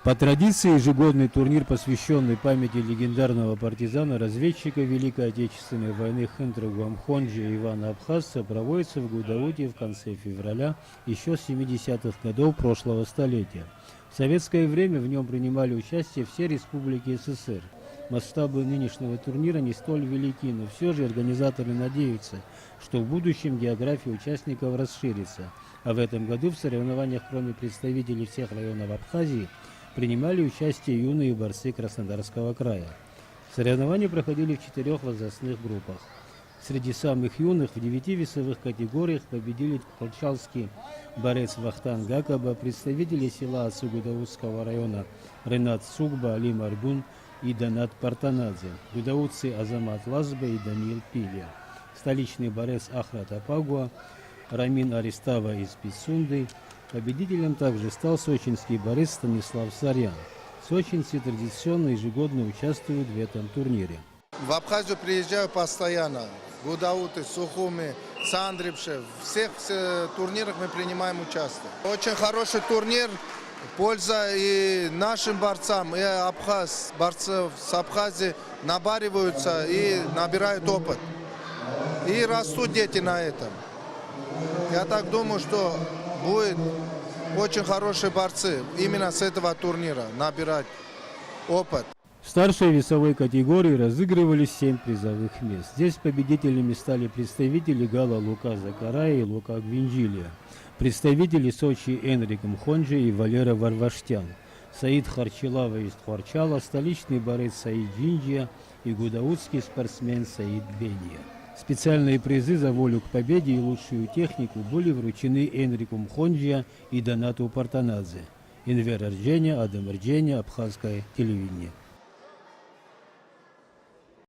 По традиции, ежегодный турнир, посвященный памяти легендарного партизана-разведчика Великой Отечественной войны Хынтрыгу Амхонджи Ивана Абхазца, проводится в Гудауте в конце февраля еще с 70-х годов прошлого столетия. В советское время в нем принимали участие все республики СССР. Масштабы нынешнего турнира не столь велики, но все же организаторы надеются, что в будущем география участников расширится. А в этом году в соревнованиях, кроме представителей всех районов Абхазии, принимали участие юные борцы Краснодарского края. Соревнования проходили в 4 возрастных группах. Среди самых юных в 9 весовых категориях победили колчалский борец Вахтан Гакаба, представители села Ацу-Гудаутского района Ренат Цугба, Алим Аргун и Донат Партанадзе, гудаутцы Азамат Лазба и Даниил Пилья, столичный борец Ахрат Апагуа, Рамин Аристава из Пицунды. Победителем также стал сочинский борец Станислав Сарьян. Сочинцы традиционно ежегодно участвуют в этом турнире. В Абхазию приезжаю постоянно. Гудауты, Сухуми, Сандрипше. В всех турнирах мы принимаем участие. Очень хороший турнир. Польза и нашим борцам, и борцов с Абхазии набариваются и набирают опыт. И растут дети на этом. Я так думаю, что будет очень хорошие борцы именно с этого турнира набирать опыт. В старшей весовой категории разыгрывались 7 призовых мест. Здесь победителями стали представители Гала Лука Закарая и Лука Гвинжилия, представители Сочи Энрик Мхонджи и Валера Варваштян, Саид Харчилава из Тхварчала, столичный борец Саид Джинджия и гудаутский спортсмен Саид Бения. Специальные призы за волю к победе и лучшую технику были вручены Энрику Мхонджия и Донату Партанадзе. Инвер Ардженя, Адам Ардженя, Абхазское телевидение.